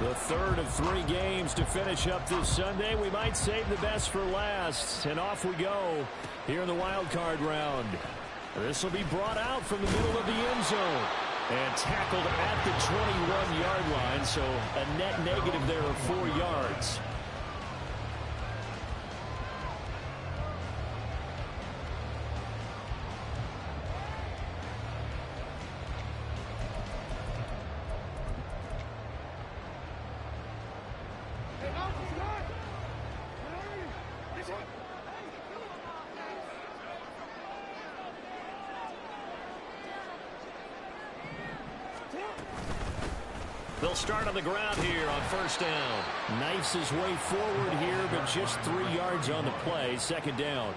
The third of 3 games to finish up this Sunday. We might save the best for last. And off we go here in the wild card round. This will be brought out from the middle of the end zone. And tackled at the 21-yard line. So a net negative there of 4 yards. They'll start on the ground here on first down. Knifes his way forward here, but just 3 yards on the play. Second down.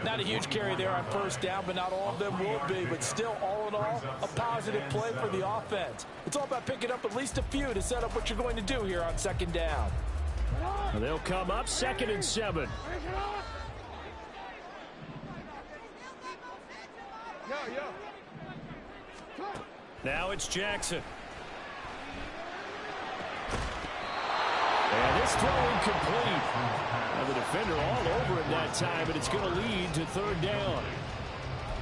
Not a huge carry there on first down, but not all of them will be. But still, all in all, a positive play for the offense. It's all about picking up at least a few to set up what you're going to do here on second down. They'll come up 2nd and 7. Now it's Jackson. And this throw incomplete. And the defender all over him that time, and it's going to lead to 3rd down.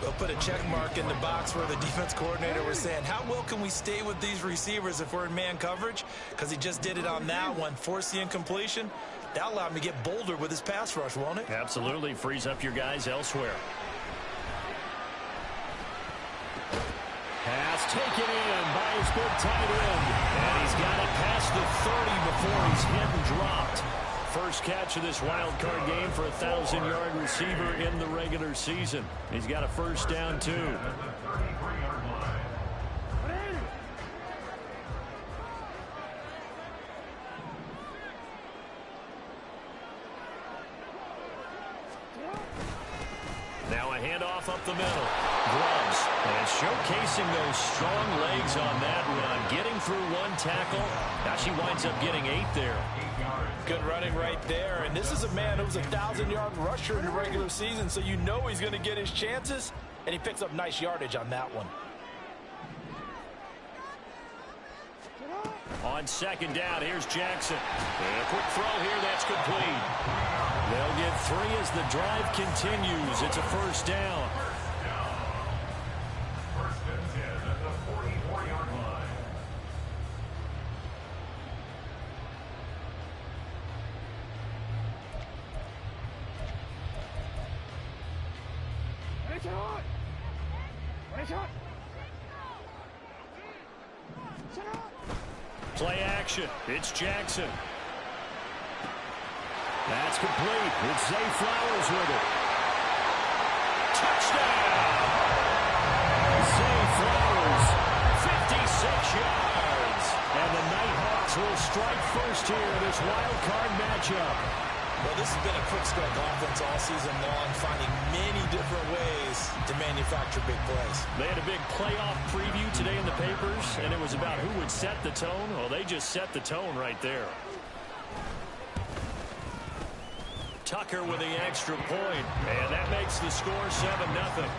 They'll put a check mark in the box where the defense coordinator was saying, how well can we stay with these receivers if we're in man coverage? Because he just did it on that one, force the incompletion. That'll allow him to get bolder with his pass rush, won't it? Absolutely. Frees up your guys elsewhere. Pass taken in by his big tight end. And he's got it past the 30 before he's hit and dropped. First catch of this wild card game for a 1,000-yard receiver in the regular season. He's got a first down, too. Now a handoff up the middle. Gloves. And showcasing those strong legs on that run. Getting through 1 tackle. Now she winds up getting 8 there. Good running right there. And this is a man who's a 1,000-yard rusher in the regular season, so you know he's going to get his chances. And he picks up nice yardage on that one. On second down, here's Jackson. And a quick throw here, that's complete. They'll get 3 as the drive continues. It's a first down. Play action. It's Jackson. That's complete. It's Zay Flowers with it. Touchdown! Zay Flowers, 56 yards. And the Nighthawks will strike first here in this wild card matchup. Well, this has been a quick strike offense all season long, finding many different ways to manufacture big plays. They had a big playoff preview today in the papers, and it was about who would set the tone. Well, they just set the tone right there. Tucker with the extra point, and that makes the score 7-0.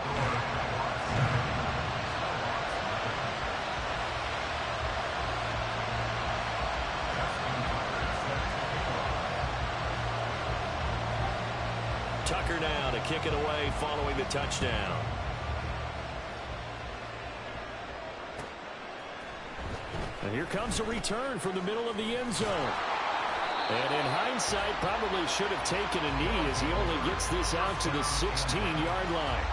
Tucker now to kick it away following the touchdown. And here comes a return from the middle of the end zone. And in hindsight, probably should have taken a knee as he only gets this out to the 16-yard line.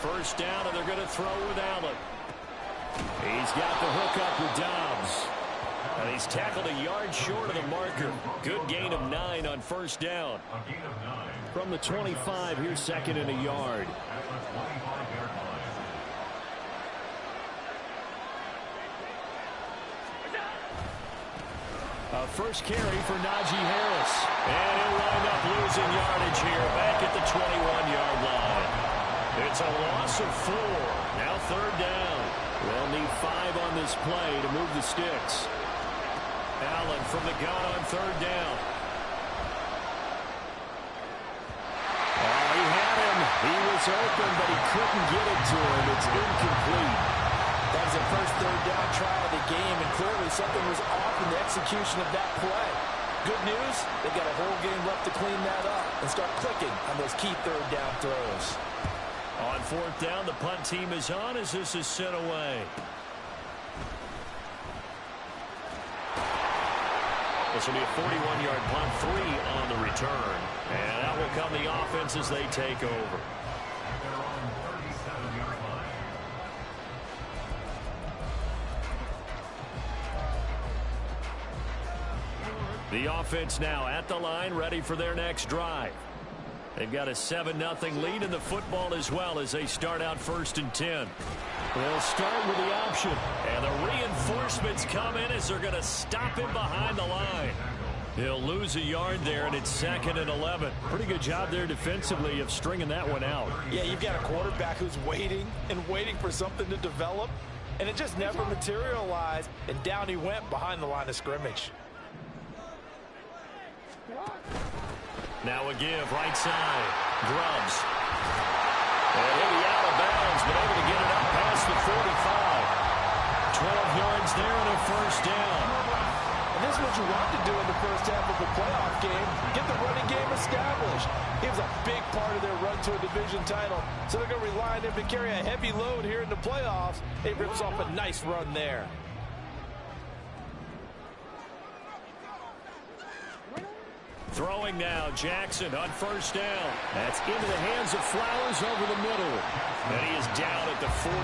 First down, and they're going to throw with Allen. He's got the hook up with Dobbs. And he's tackled a yard short of the marker. Good gain of 9 on first down. From the 25, here's 2nd and a yard. A first carry for Najee Harris. And he'll wind up losing yardage here back at the 21-yard line. It's It's a loss of 4. Now third down. They'll need 5 on this play to move the sticks. Allen from the gun on third down. Oh, he had him. He was open, but he couldn't get it to him. It's incomplete. That was the first third down try of the game, and clearly something was off in the execution of that play. Good news, they've got a whole game left to clean that up and start clicking on those key third down throws. On fourth down, the punt team is on as this is sent away. This will be a 41-yard punt, 3 on the return. And out will come the offense as they take over. The offense now at the line, ready for their next drive. They've got a 7-0 lead in the football as well as they start out 1st and 10. They'll start with the option, and the reinforcements come in as they're going to stop him behind the line. He'll lose a yard there, and it's 2nd and 11. Pretty good job there defensively of stringing that one out. Yeah, you've got a quarterback who's waiting and waiting for something to develop, and it just never materialized, and down he went behind the line of scrimmage. Now a give, right side. Grubbs. And he'll be out of bounds, but able to get it up past the 45. 12 yards there and a first down. And this is what you want to do in the first half of the playoff game. Get the running game established. He was a big part of their run to a division title. So they're going to rely on him to carry a heavy load here in the playoffs. He rips off a nice run there. Throwing now, Jackson on first down. That's into the hands of Flowers over the middle. And he is down at the 48.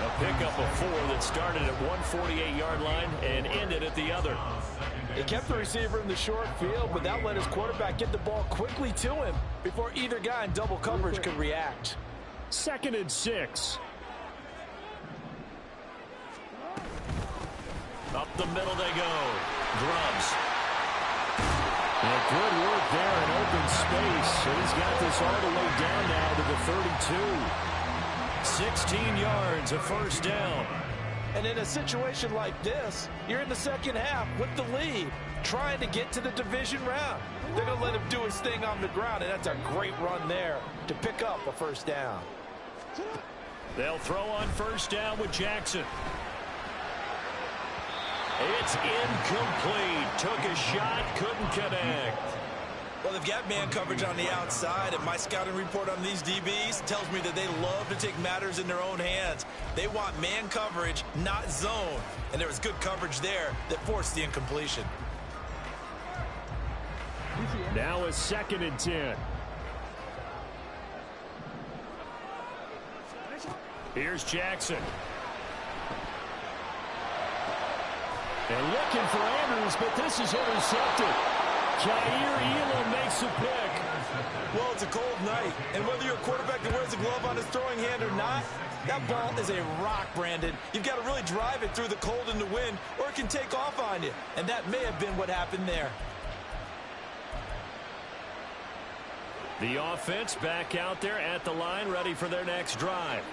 A pickup of 4 that started at 148-yard line and ended at the other. He kept the receiver in the short field, but that let his quarterback get the ball quickly to him before either guy in double coverage could react. 2nd and 6. Up the middle they go. Grubbs. And good work there in open space. And he's got this all the way down now to the 32. 16 yards, a first down. And in a situation like this, you're in the second half with the lead, trying to get to the division round. They're going to let him do his thing on the ground, and that's a great run there to pick up a first down. They'll throw on first down with Jackson. It's incomplete. Took a shot, couldn't connect. Well, they've got man coverage on the outside, and my scouting report on these DBs tells me that they love to take matters in their own hands. They want man coverage, not zone. And there was good coverage there that forced the incompletion. Now a 2nd and 10. Here's Jackson. And looking for Andrews, but this is intercepted. Jair Elam makes a pick. Well, it's a cold night, and whether you're a quarterback that wears a glove on his throwing hand or not, that ball is a rock, Brandon. You've got to really drive it through the cold and the wind, or it can take off on you. And that may have been what happened there. The offense back out there at the line, ready for their next drive.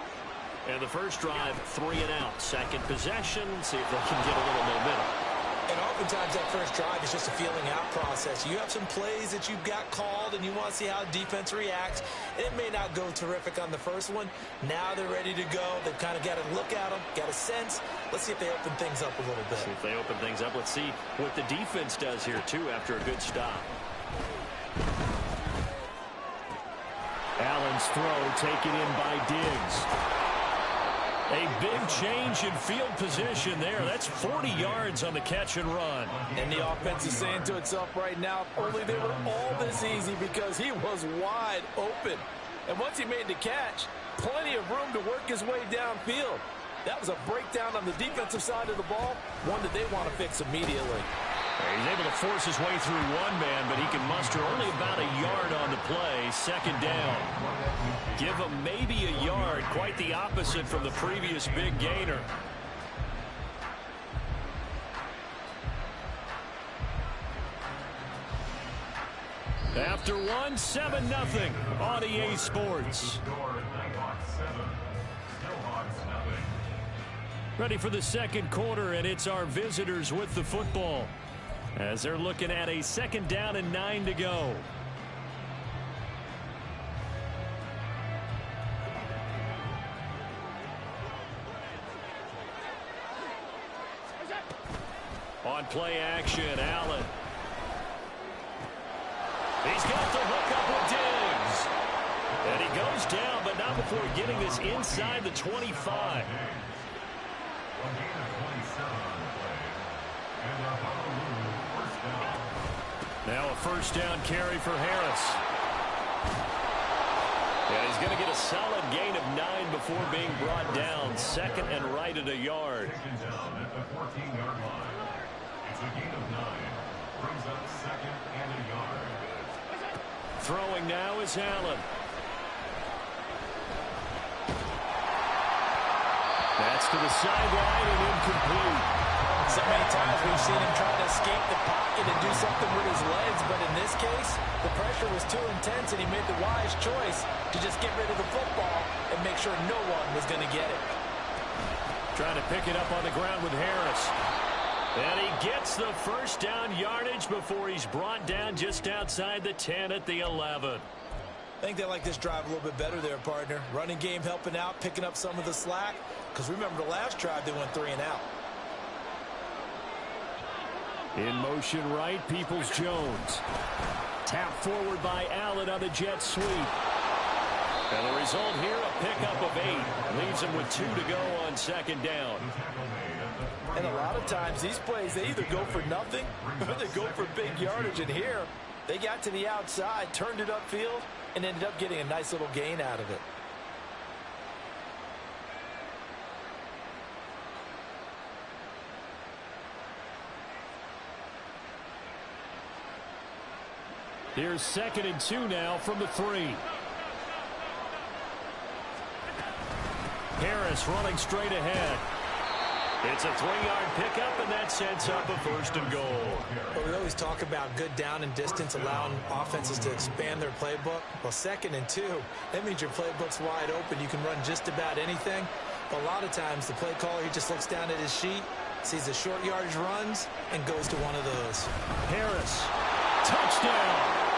And the first drive, 3 and out. Second possession, see if they can get a little momentum. And oftentimes that first drive is just a feeling out process. You have some plays that you've got called and you want to see how defense reacts. And it may not go terrific on the first one. Now they're ready to go. They've kind of got to look at them, got a sense. Let's see if they open things up a little bit. See if they open things up. Let's see what the defense does here, too, after a good stop. Allen's throw taken in by Diggs. A big change in field position there. That's 40 yards on the catch and run. And the offense is saying to itself right now, if only they were all this easy, because he was wide open. And once he made the catch, plenty of room to work his way downfield. That was a breakdown on the defensive side of the ball, one that they want to fix immediately. He's able to force his way through one man, but he can muster only about a yard on the play. Second down. Give him maybe a yard. Quite the opposite from the previous big gainer. After one, 7-0 on EA Sports. Ready for the second quarter, and it's our visitors with the football as they're looking at a 2nd down and 9 to go. On play action, Allen. He's got the hook up with Diggs. And he goes down, but not before getting this inside the 25. Now a 1st down carry for Harris. And he's going to get a solid gain of 9 before being brought down. 2nd and right at a yard. Throwing now is Allen. That's to the sideline and incomplete. So many times we've seen him trying to escape the pocket and do something with his legs, but in this case, the pressure was too intense and he made the wise choice to just get rid of the football and make sure no one was going to get it. Trying to pick it up on the ground with Harris. And he gets the 1st down yardage before he's brought down just outside the 10 at the 11. I think they like this drive a little bit better there, partner. Running game helping out, picking up some of the slack. Because remember the last drive, they went 3 and out. In motion right, Peoples-Jones. Tap forward by Allen on the jet sweep. And the result here, a pickup of 8. Leaves him with 2 to go on 2nd down. And a lot of times these plays, they either go for nothing or they go for big yardage. And here, they got to the outside, turned it upfield, and ended up getting a nice little gain out of it. Here's 2nd and 2 now from the 3. Harris running straight ahead. It's a 3-yard pickup, and that sets up a 1st and goal. Well, we always talk about good down and distance, allowing offenses to expand their playbook. Well, 2nd and 2, that means your playbook's wide open. You can run just about anything. But a lot of times, the play caller, he just looks down at his sheet, sees the short yardage runs, and goes to one of those. Harris, touchdown.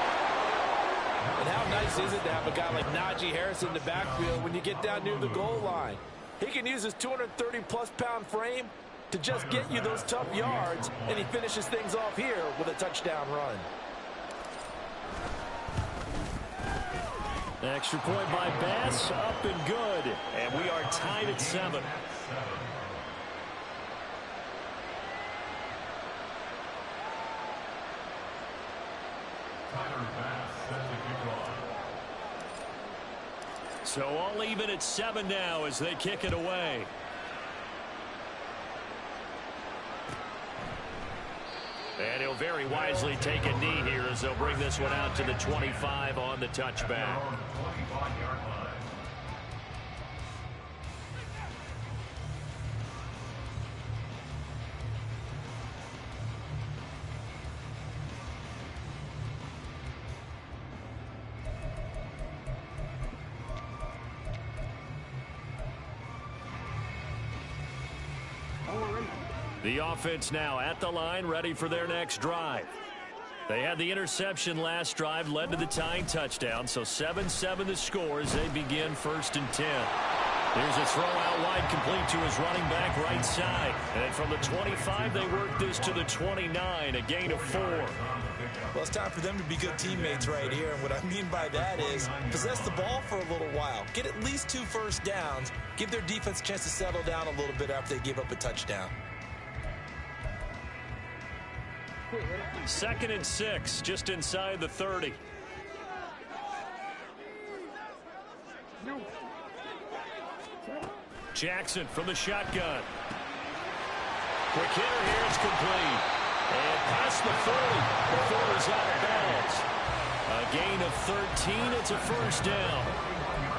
And how nice is it to have a guy like Najee Harris in the backfield when you get down near the goal line? He can use his 230-plus pound frame to just get you those tough yards, and he finishes things off here with a touchdown run. Extra point by Bass, up and good. And we are tied at 7. So all even at 7 now as they kick it away. And he'll very wisely take a knee here as they'll bring this one out to the 25 on the touchback. The offense now at the line, ready for their next drive. They had the interception last drive, led to the tying touchdown, so 7-7 the score as they begin 1st and 10. Here's a throw out wide, complete to his running back right side. And from the 25, they work this to the 29, a gain of 4. Well, it's time for them to be good teammates right here. And what I mean by that is possess the ball for a little while. Get at least 2 first downs. Give their defense a chance to settle down a little bit after they give up a touchdown. 2nd and 6, just inside the 30. Jackson from the shotgun. Quick hitter here, it's complete. And past the 40 before he's out of bounds. A gain of 13, it's a 1st down.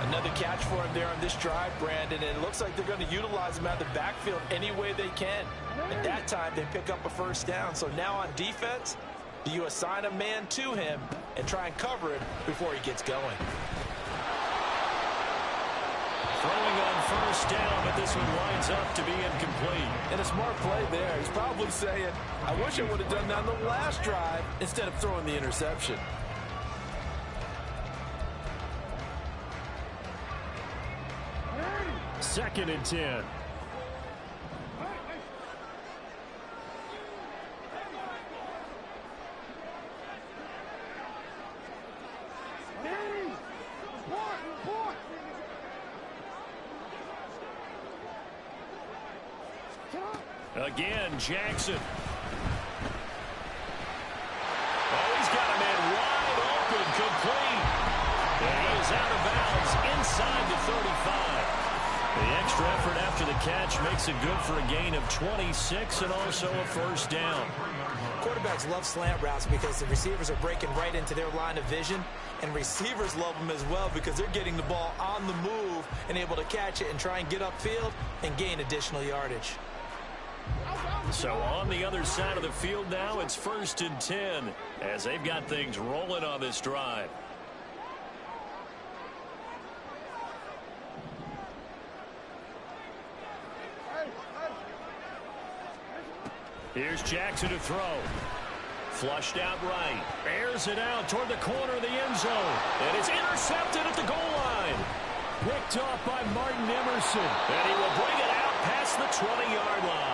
Another catch for him there on this drive, Brandon, and it looks like they're going to utilize him out of the backfield any way they can. At that time, they pick up a 1st down. So now on defense, Do you assign a man to him and try and cover it before he gets going? Throwing on first down, but this one winds up to be incomplete. And a smart play there. He's probably saying, I wish I would have done that on the last drive instead of throwing the interception. Second and 10. Again, Jackson. Oh, he's got a man wide open, complete. And he is out of bounds inside the 35. The extra effort after the catch makes it good for a gain of 26 and also a first down. Quarterbacks love slant routes because the receivers are breaking right into their line of vision, and receivers love them as well because they're getting the ball on the move and able to catch it and try and get upfield and gain additional yardage. So on the other side of the field now, it's 1st and 10 as they've got things rolling on this drive. Here's Jackson to throw. Flushed out right. Airs it out toward the corner of the end zone. And it's intercepted at the goal line. Picked off by Martin Emerson. And he will bring it out past the 20-yard line.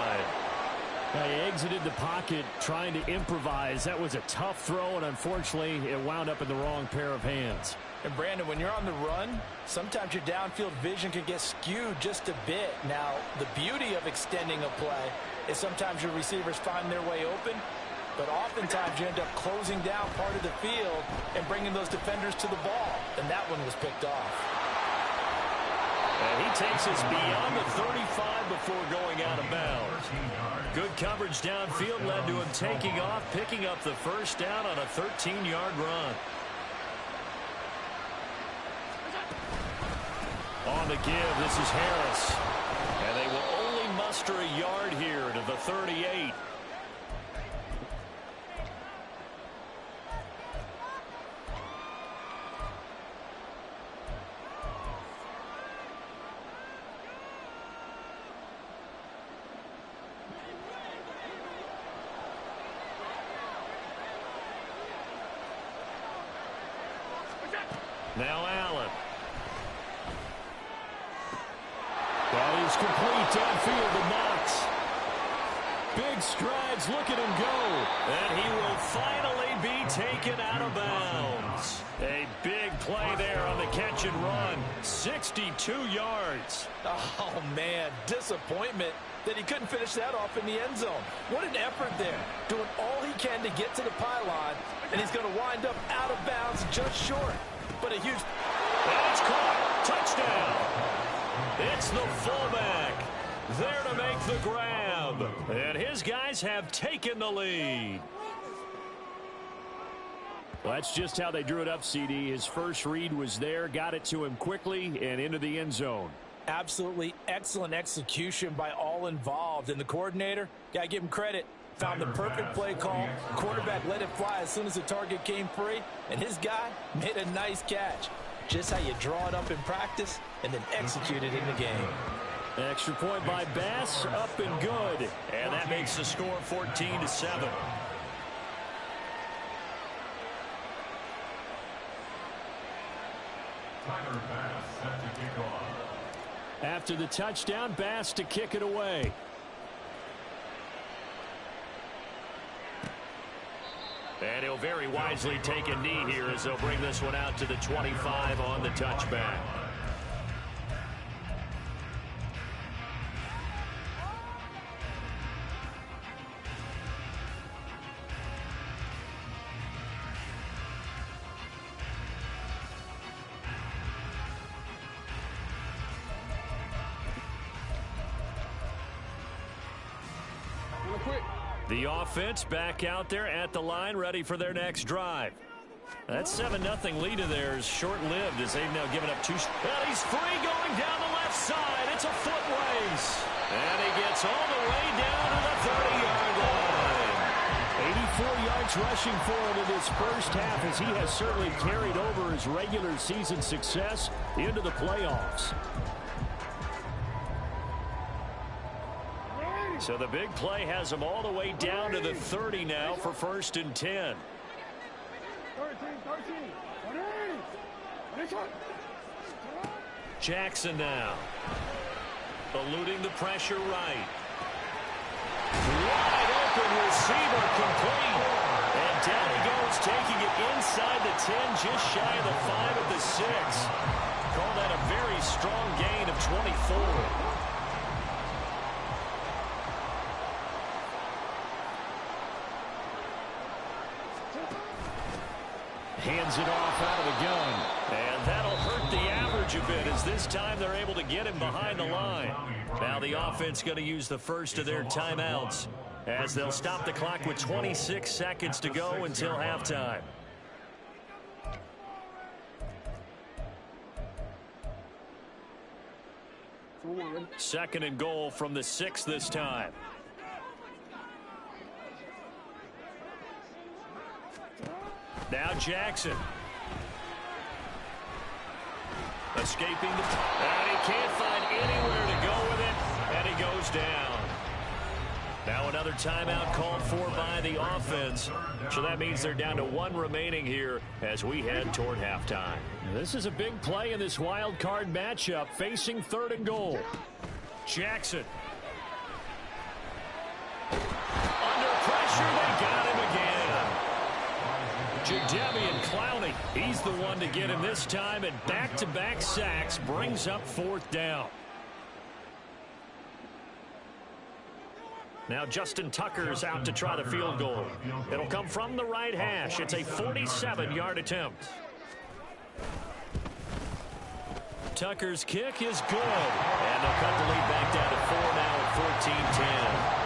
He exited the pocket trying to improvise. That was a tough throw, and unfortunately, it wound up in the wrong pair of hands. And Brandon, when you're on the run, sometimes your downfield vision can get skewed just a bit. Now, the beauty of extending a play is sometimes your receivers find their way open, but oftentimes you end up closing down part of the field and bringing those defenders to the ball, and that one was picked off. And he takes us beyond the 35 before going out of bounds. Good coverage downfield led to him taking off, picking up the first down on a 13-yard run. On the give, this is Harris. And they will only muster a yard here to the 38. Now Allen. That is complete downfield to Knox. Big strides, look at him go. And he will finally be taken out of bounds. A big play there on the catch and run. 62 yards. Oh, man, disappointment that he couldn't finish that off in the end zone. What an effort there. Doing all he can to get to the pylon, and he's going to wind up out of bounds just short. But a huge... And it's caught. Touchdown. It's the fullback there to make the grab. And his guys have taken the lead. Well, that's just how they drew it up, CD. His first read was there, got it to him quickly, and into the end zone. Absolutely excellent execution by all involved. And the coordinator, got to give him credit, found the perfect play call. Quarterback let it fly as soon as the target came free, and his guy made a nice catch. Just how you draw it up in practice and then execute it in the game. Extra point by Bass, up and good. And that makes the score 14-7. After the touchdown, Bass to kick it away. And he'll very wisely take a knee here as they'll bring this one out to the 25 on the touchback. The offense back out there at the line, ready for their next drive. That 7-0 lead of theirs short-lived as they've now given up two. And he's free going down the left side. It's a foot race. And he gets all the way down to the 30-yard line. 4 yards rushing for him in this first half, as he has certainly carried over his regular season success into the playoffs. So the big play has him all the way down to the 30 now for 1st and 10. Jackson now. Eluding the pressure right. Wide open receiver complete. And down he goes, taking it inside the 10, just shy of the 5 at the 6. Call that a very strong gain of 24. Hands it off out of the gun. And that'll hurt the average a bit, as this time they're able to get him behind the line. Now the offense going to use the first of their timeouts, as they'll stop the clock with 26 seconds to go until halftime. Second and goal from the 6 this time. Now Jackson. Escaping the... And he can't find anywhere to go with it. And he goes down. Now another timeout called for by the offense. So that means they're down to 1 remaining here as we head toward halftime. This is a big play in this wild card matchup, facing 3rd and goal. Jackson. Under pressure, they got him again. Jadeveon Clowney, he's the one to get him this time, and back-to-back sacks brings up 4th down. Now Justin Tucker's out to try the field goal. It'll come from the right hash. It's a 47-yard attempt. Tucker's kick is good. And they'll cut the lead back down to 4 now at 14-10.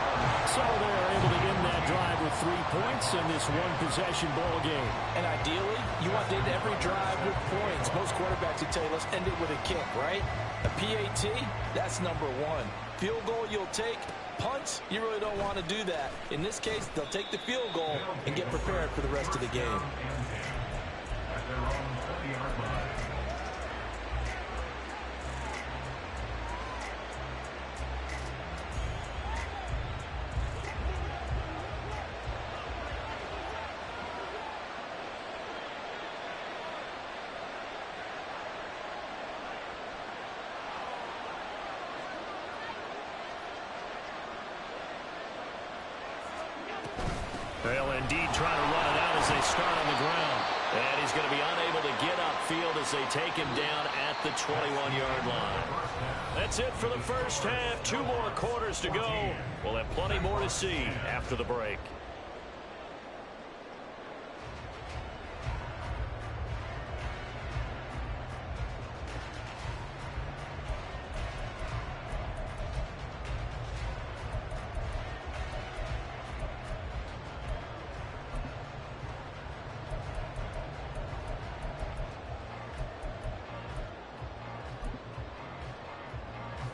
So they're able to end that drive with 3 points in this one-possession ball game. And ideally, you want to end every drive with points. Most quarterbacks would tell you, let's end it with a kick, right? A PAT, that's number 1. Field goal you'll take. Punts, you really don't want to do that. In this case, they'll take the field goal and get prepared for the rest of the game. They'll indeed try to run it out as they start on the ground. And he's going to be unable to get upfield as they take him down at the 21-yard line. That's it for the first half. 2 more quarters to go. We'll have plenty more to see after the break.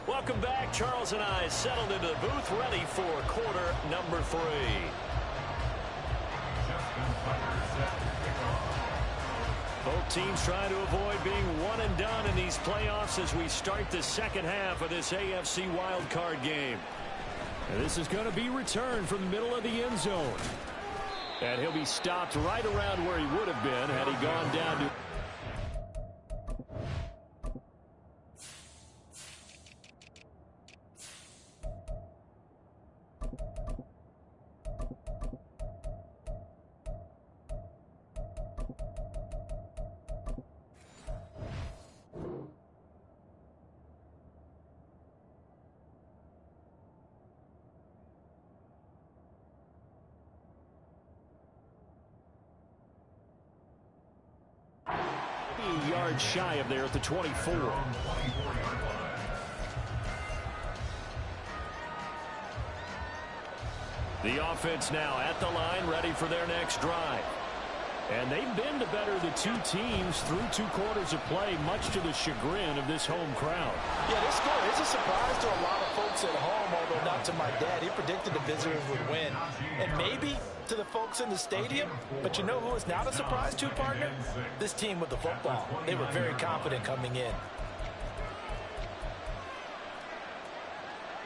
Welcome back. Charles and I settled into the booth, ready for quarter number 3. Both teams trying to avoid being one and done in these playoffs as we start the second half of this AFC wildcard game. And this is going to be returned from the middle of the end zone. And he'll be stopped right around where he would have been had he gone down to... yards shy of there at the 24. The offense now at the line, ready for their next drive. And they've been the better of the two teams through 2 quarters of play, much to the chagrin of this home crowd. Yeah, this score is a surprise to a lot of folks at home, although not to my dad. He predicted the visitors would win. And maybe to the folks in the stadium. But you know who is not a surprise to, partner? This team with the football. They were very confident coming in.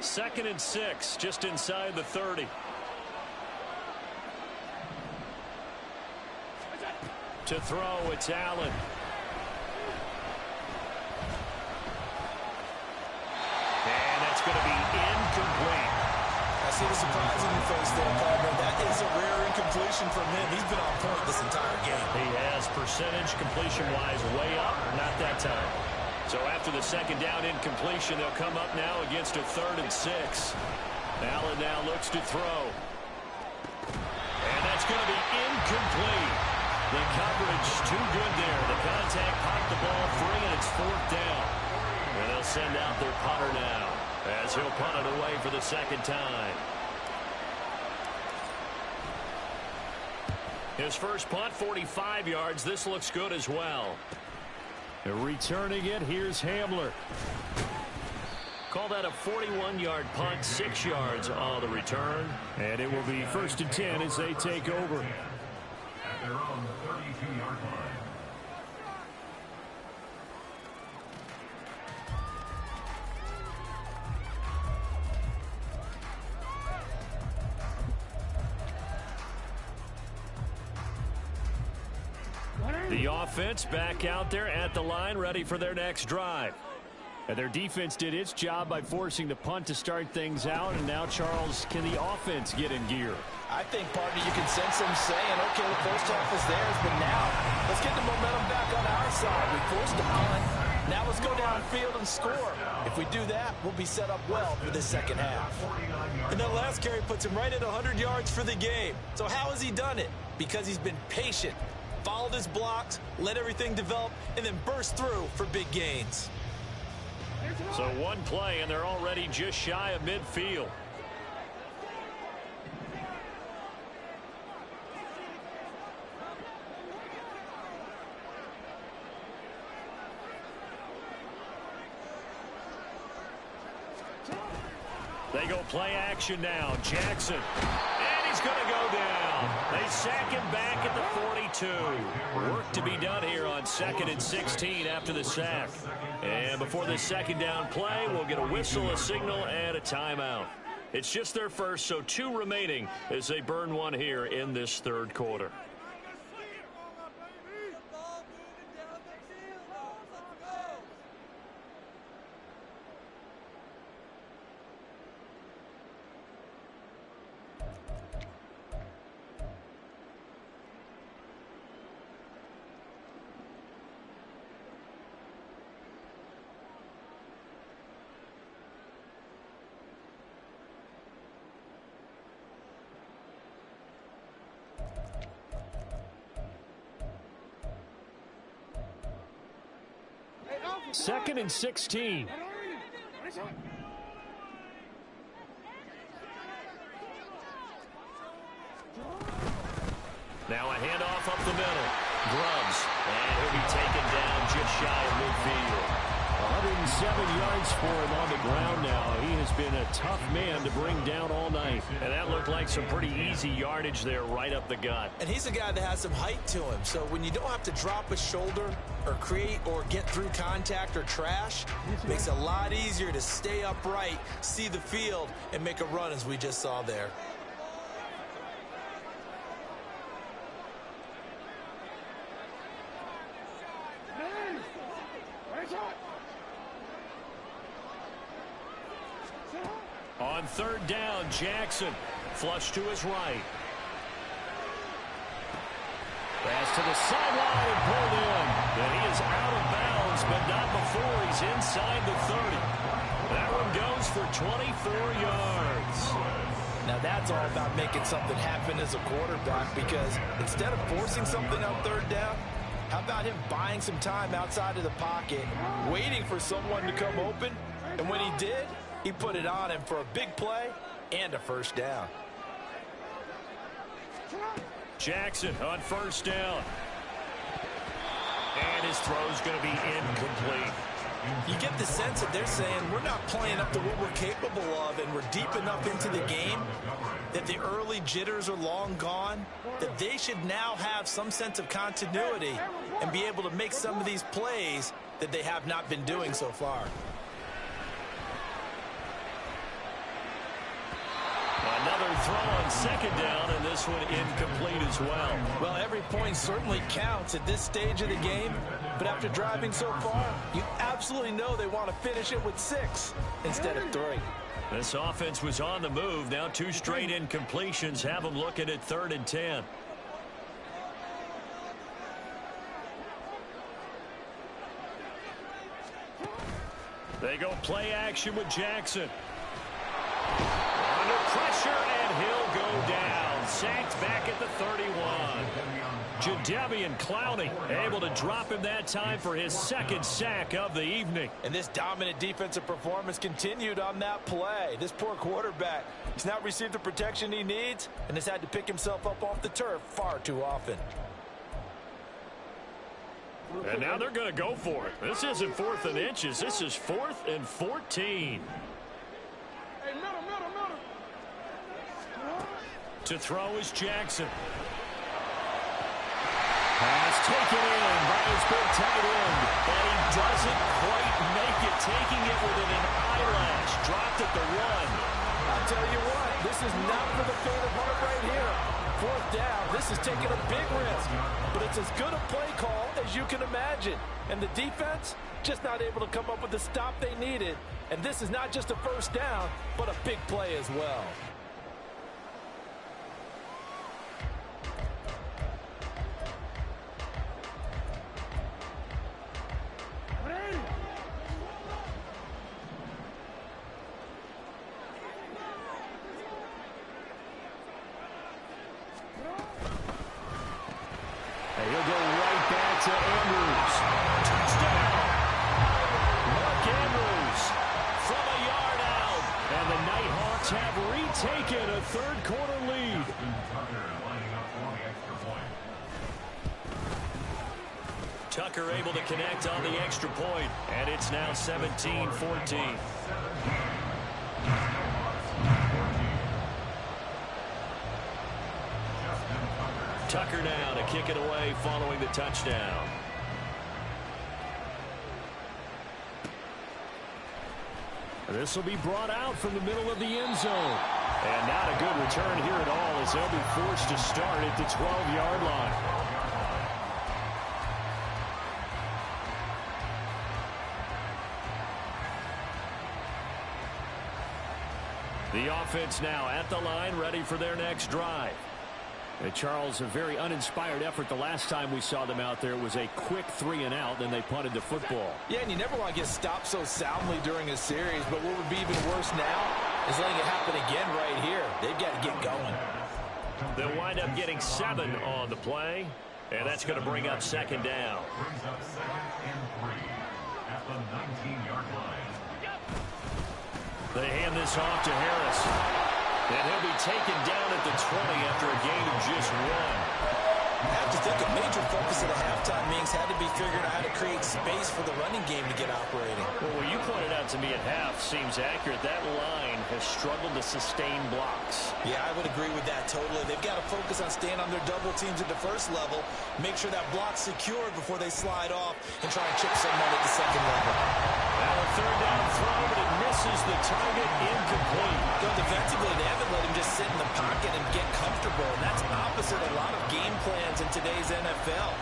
2nd and 6, just inside the 30. To throw, it's Allen. And that's going to be incomplete. I see the surprise in your face there, partner. That is a rare incompletion from him. He's been on point this entire game. He has percentage completion-wise way up, not that time. So after the 2nd down incompletion, they'll come up now against a 3rd and 6. Allen now looks to throw. And that's going to be incomplete. The coverage too good there. The contact popped the ball free, and it's 4th down. And they'll send out their punter now as he'll punt it away for the 2nd time. His first punt, 45 yards. This looks good as well. Returning it, here's Hamler. Call that a 41-yard punt, 6 yards on the return. And it will be 1st and 10 as they take over. They're on the 32-yard line. The offense back out there at the line, ready for their next drive. And their defense did its job by forcing the punt to start things out. And now, Charles, can the offense get in gear? I think, partner, you can sense them saying, okay, the first half is theirs, but now let's get the momentum back on our side. We forced the punt. Now let's go downfield and score. If we do that, we'll be set up well for the 2nd half. And that last carry puts him right at 100 yards for the game. So how has he done it? Because he's been patient, followed his blocks, let everything develop, and then burst through for big gains. So one play, and they're already just shy of midfield. They go play action now. Jackson. And he's going to go down. They sack him back at the 42. Work to be done here on 2nd and 16 after the sack. And before this 2nd down play, we'll get a whistle, a signal, and a timeout. It's just their first, so 2 remaining as they burn one here in this 3rd quarter. Second and 16. Now a handoff up the middle. Grubbs. And he'll be taken down just shy of midfield. 107 yards for him on the ground now. He has been a tough man to bring down all night. And that looked like some pretty easy yardage there right up the gut. And he's a guy that has some height to him. So when you don't have to drop a shoulder or create or get through contact or trash, it makes it a lot easier to stay upright, see the field, and make a run as we just saw there. On 3rd down, Jackson flush to his right. Pass to the sideline and pulled in. And he is out of bounds, but not before he's inside the 30. That one goes for 24 yards. Now that's all about making something happen as a quarterback, because instead of forcing something on 3rd down, how about him buying some time outside of the pocket, waiting for someone to come open, and when he did, he put it on him for a big play and a 1st down. Jackson on first down. And his throw's going to be incomplete. You get the sense that they're saying we're not playing up to what we're capable of, and we're deep enough into the game that the early jitters are long gone, that they should now have some sense of continuity and be able to make some of these plays that they have not been doing so far. Another throw on second down, and this one incomplete as well. Well, every point certainly counts at this stage of the game, but after driving so far, you absolutely know they want to finish it with 6 instead of 3. This offense was on the move. Now 2 straight incompletions have them looking at 3rd and 10. They go play action with Jackson. Under pressure, and he'll go down. Sacked back at the 31. Jadeveon Clowney able to drop him that time for his 2nd sack of the evening. And this dominant defensive performance continued on that play. This poor quarterback, he's not received the protection he needs and has had to pick himself up off the turf far too often. And now they're going to go for it. This isn't 4th and inches. This is 4th and 14. To throw is Jackson. Pass taken in by his big tight end. And he doesn't quite make it, taking it within an eyelash. Dropped at the 1. I'll tell you what, this is not for the faint of heart right here. 4th down, this is taking a big risk. But it's as good a play call as you can imagine. And the defense just not able to come up with the stop they needed. And this is not just a 1st down, but a big play as well. And he'll go right back to Andrews. Touchdown! Mark Andrews from a yard out. And the Nighthawks have retaken a 3rd quarter lead. Tucker able to connect on the extra point, and it's now 17-14. Tucker now to kick it away following the touchdown. This will be brought out from the middle of the end zone. And not a good return here at all, as they'll be forced to start at the 12-yard line. The offense now at the line, ready for their next drive. Charles, a very uninspired effort the last time we saw them out there. It was a quick 3-and-out, then they punted the football. Yeah, and you never want to get stopped so soundly during a series, but what would be even worse now is letting it happen again right here. They've got to get going. They'll wind up getting 7 on the play, and that's going to bring up 2nd down. Brings up 2nd and 3 at the 19-yard line. They hand this off to Harris. And he'll be taken down at the 20 after a gain of just 1. I have to think a major focus of the halftime meetings had to be figuring out how to create space for the running game to get operating. Well, what you pointed out to me at half seems accurate. That line has struggled to sustain blocks. Yeah, I would agree with that totally. They've got to focus on staying on their double teams at the 1st level, make sure that block's secured before they slide off and try and chip someone at the 2nd level. Now a 3rd down throw, but it misses the target, incomplete. Though defensively, they haven't let him just sit in the pocket and get comfortable, and that's opposite a lot of game plans in today's NFL.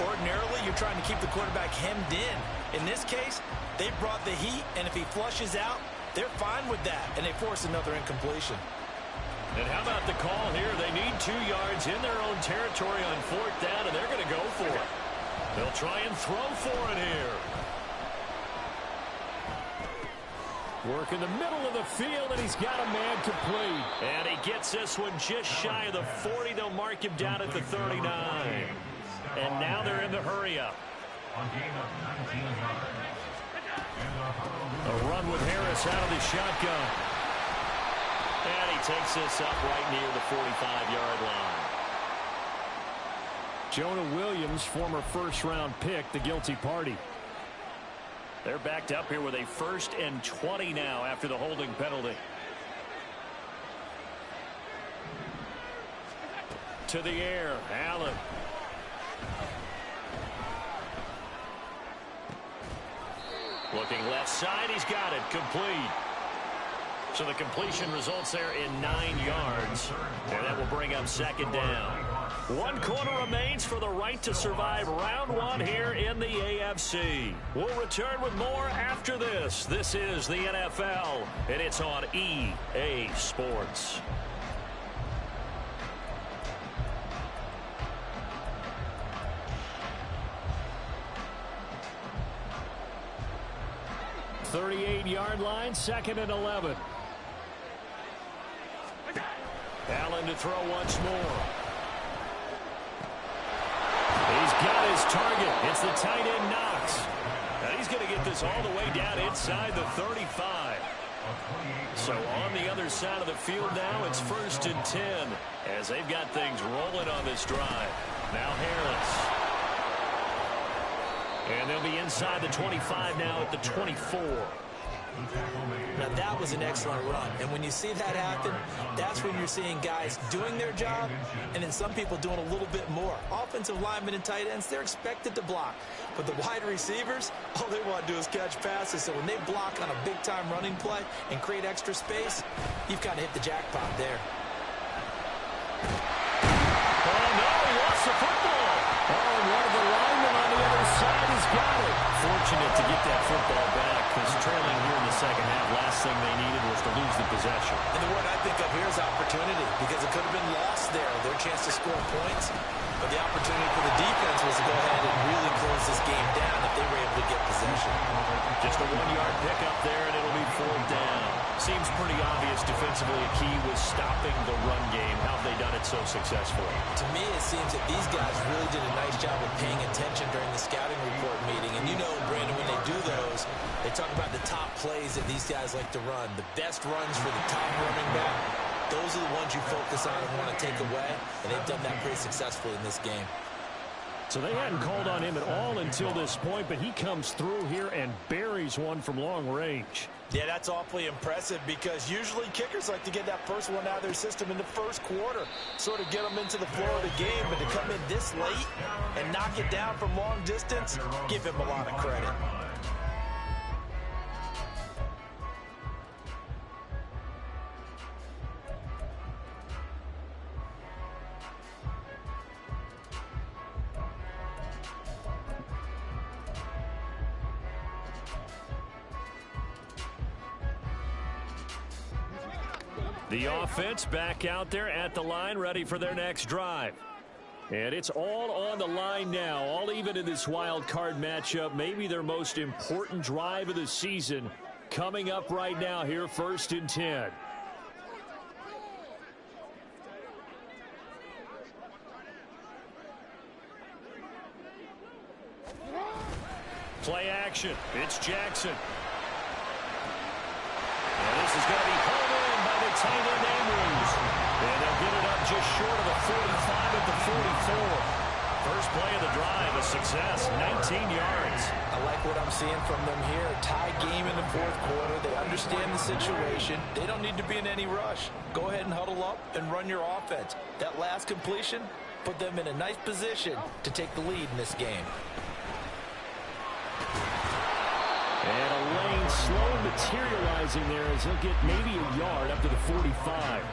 Ordinarily, you're trying to keep the quarterback hemmed in. In this case, they brought the heat, and if he flushes out, they're fine with that, and they force another incompletion. And how about the call here? They need 2 yards in their own territory on 4th down, and they're going to go for it. They'll try and throw for it here. Work in the middle of the field, and he's got a man complete. And he gets this one just shy of the 40. They'll mark him down at the 39. And now they're in the hurry-up. A run with Harris out of the shotgun. And he takes this up right near the 45-yard line. Jonah Williams, former first-round pick, the guilty party. They're backed up here with a 1st and 20 now after the holding penalty. To the air, Allen. Looking left side, he's got it, complete. So the completion results there in 9 yards, and that will bring up 2nd down. 1 quarter remains for the right to survive round 1 here in the AFC. We'll return with more after this. This is the NFL, and it's on EA Sports. The 38-yard line, 2nd and 11. Allen to throw once more. He's got his target. It's the tight end, Knox. Now he's going to get this all the way down inside the 35. So on the other side of the field now, it's 1st and 10 as they've got things rolling on this drive. Now Harris. And they'll be inside the 25 now at the 24. Now that was an excellent run, and when you see that happen, that's when you're seeing guys doing their job and then some people doing a little bit more. Offensive linemen and tight ends, they're expected to block, but the wide receivers, all they want to do is catch passes. So when they block on a big-time running play and create extra space, you've kind of hit the jackpot there. Oh no, he lost the football. Oh, and one of the linemen on the other side has got it. Fortunate to get that football back, because trailing here in the second half, last thing they needed was to lose the possession. And the word I think of here is opportunity, because it could have been lost there, their chance to score points. But the opportunity for the defense was to go ahead and really close this game down if they were able to get possession. Just a 1-yard pickup there, and it'll be 4th down. Seems pretty obvious defensively a key was stopping the run game. How have they done it so successfully? To me, it seems that these guys really did a nice job of paying attention during the scouting report meeting. And you know, Brandon, when they do those, they talk about the top plays that these guys like to run, the best runs for the top running back. Those are the ones you focus on and want to take away, and they've done that pretty successfully in this game. So they hadn't called on him at all until this point, but he comes through here and buries one from long range. Yeah, that's awfully impressive, because usually kickers like to get that first one out of their system in the first quarter, sort of get them into the flow of the game. But to come in this late and knock it down from long distance, give him a lot of credit. The offense back out there at the line, ready for their next drive. And it's all on the line now, all even in this wild card matchup. Maybe their most important drive of the season coming up right now here, 1st and 10. Play action. It's Jackson. And this is going to be home in by the tight end Andrews. And they'll get it up just short of the 45 at the 44. First play of the drive, a success, 19 yards. I like what I'm seeing from them here. Tie game in the 4th quarter. They understand the situation. They don't need to be in any rush. Go ahead and huddle up and run your offense. That last completion put them in a nice position to take the lead in this game. And a lane slow materializing there as he'll get maybe a yard up to the 45.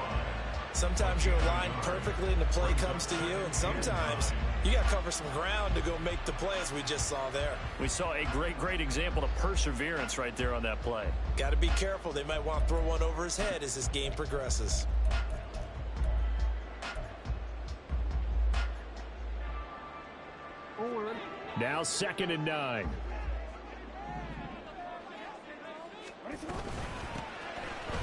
Sometimes you're aligned perfectly and the play comes to you, and sometimes you got to cover some ground to go make the play, as we just saw there. We saw a great example of perseverance right there on that play. Got to be careful. They might want to throw one over his head as this game progresses. Now 2nd and 9.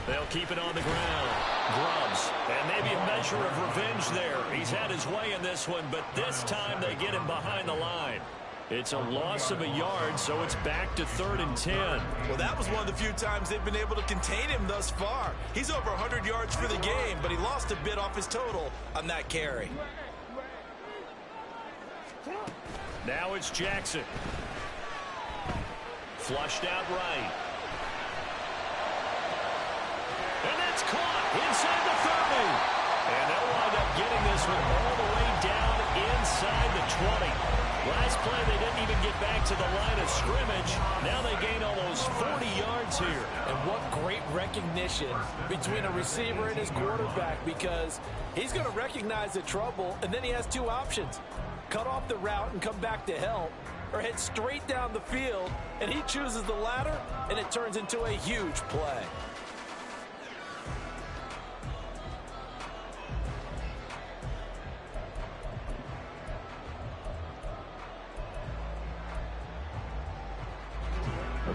They'll keep it on the ground. Grubbs. And maybe a measure of revenge there. He's had his way in this one, but this time they get him behind the line. It's a loss of a yard, so it's back to 3rd and 10. Well, that was one of the few times they've been able to contain him thus far. He's over 100 yards for the game, but he lost a bit off his total on that carry. Now it's Jackson. Flushed out right. And that's caught inside the 30. And they'll wind up getting this one all the way down inside the 20. Last play, they didn't even get back to the line of scrimmage. Now they gain almost 40 yards here. And what great recognition between a receiver and his quarterback, because he's going to recognize the trouble, and then he has two options. Cut off the route and come back to help, or head straight down the field, and he chooses the latter, and it turns into a huge play.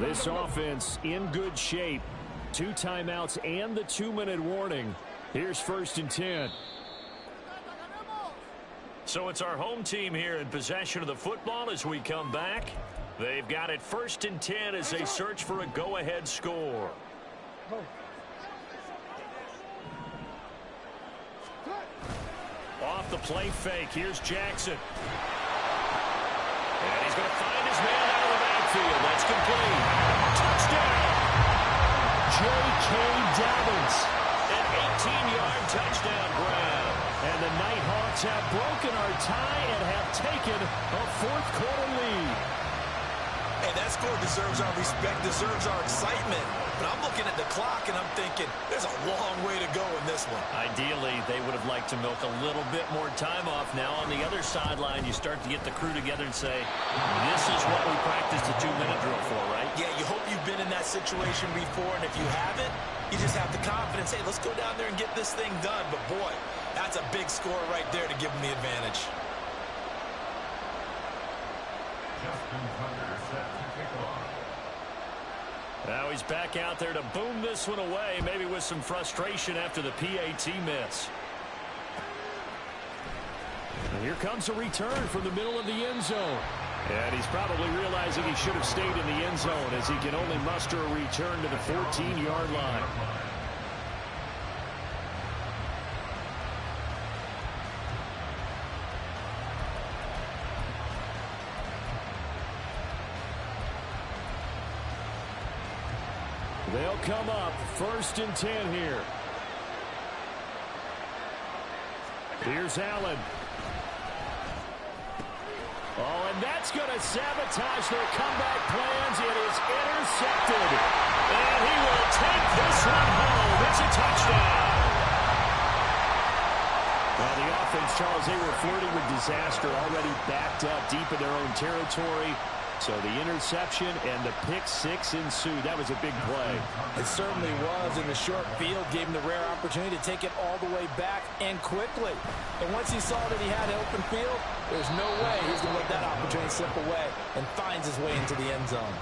This offense in good shape. 2 timeouts and the 2-minute warning. Here's 1st and 10. So it's our home team here in possession of the football as we come back. They've got it 1st and 10 as they search for a go-ahead score. Off the play fake. Here's Jackson. And he's going to find his man out of the backfield. That's complete. Touchdown. J.K. Dobbins. An 18-yard touchdown grab. And the Nighthawks have broken our tie and have taken a 4th quarter lead. Hey, that score deserves our respect, deserves our excitement. But I'm looking at the clock and I'm thinking there's a long way to go in this one. Ideally, they would have liked to milk a little bit more time off. Now on the other sideline, you start to get the crew together and say, this is what we practiced a 2-minute drill for, right? Yeah, you hope you've been in that situation before, and if you haven't, you just have the confidence, hey, let's go down there and get this thing done. But boy, that's a big score right there to give them the advantage. Justin Tucker set to kick off. Now he's back out there to boom this one away, maybe with some frustration after the PAT miss. And here comes a return from the middle of the end zone. And he's probably realizing he should have stayed in the end zone as he can only muster a return to the 14-yard line. They'll come up 1st and 10 here. Here's Allen. Oh, and that's going to sabotage their comeback plans. It is intercepted. And he will take this one home. It's a touchdown. Well, the offense, Charles, they were flirting with disaster, already backed up deep in their own territory. So the interception and the pick six ensued. That was a big play. It certainly was, and the short field gave him the rare opportunity to take it all the way back and quickly. And once he saw that he had an open field, there's no way he's going to let that opportunity slip away, and finds his way into the end zone.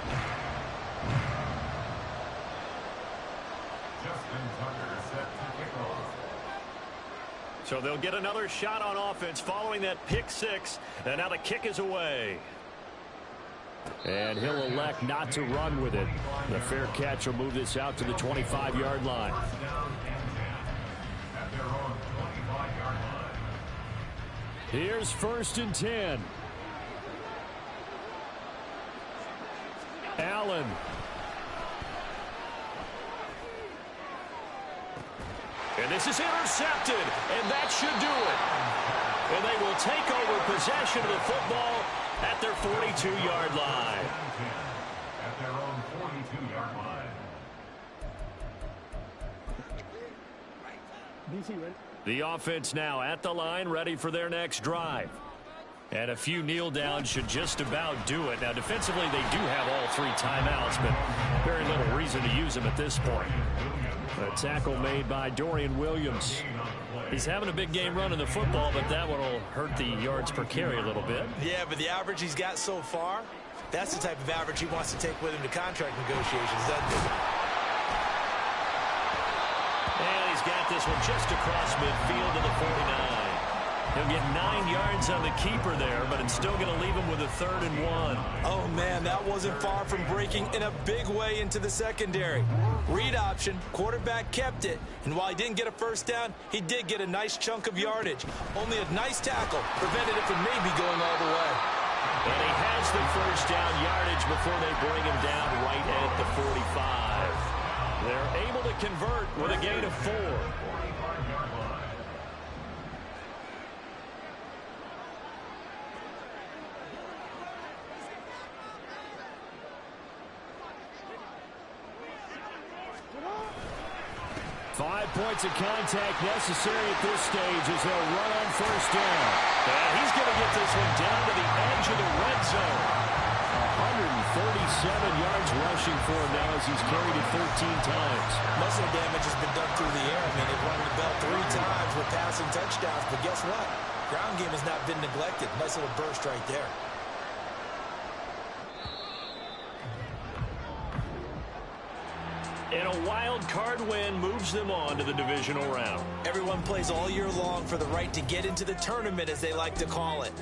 Justin Tucker set to kick off. So they'll get another shot on offense following that pick six, and now the kick is away. And he'll elect not to run with it. The fair catch will move this out to the 25-yard line. At their own 25-yard line. Here's 1st and 10. Allen. And this is intercepted, and that should do it. And they will take over possession of the football at their 42-yard line. At their own 42-yard line. The offense now at the line, ready for their next drive. And a few kneel downs should just about do it. Now, defensively, they do have all 3 timeouts, but very little reason to use them at this point. A tackle made by Dorian Williams. He's having a big game running the football, but that one will hurt the yards per carry a little bit. Yeah, but the average he's got so far, that's the type of average he wants to take with him to contract negotiations, doesn't he? And he's got this one just across midfield to the 49. He'll get 9 yards on the keeper there, but it's still going to leave him with a 3rd and 1. Oh, man, that wasn't far from breaking in a big way into the secondary. Read option, quarterback kept it, and while he didn't get a first down, he did get a nice chunk of yardage. Only a nice tackle prevented it from maybe going all the way. And he has the first down yardage before they bring him down right at the 45. They're able to convert with a gain of 4. 5 points of contact necessary at this stage as they'll run on first down. And he's going to get this one down to the edge of the red zone. 137 yards rushing for him now as he's carried it 13 times. Most of the damage has been done through the air. I mean, they've run the bell 3 times with passing touchdowns, but guess what? Ground game has not been neglected. Nice little burst right there. And a wild card win moves them on to the divisional round. Everyone plays all year long for the right to get into the tournament, as they like to call it.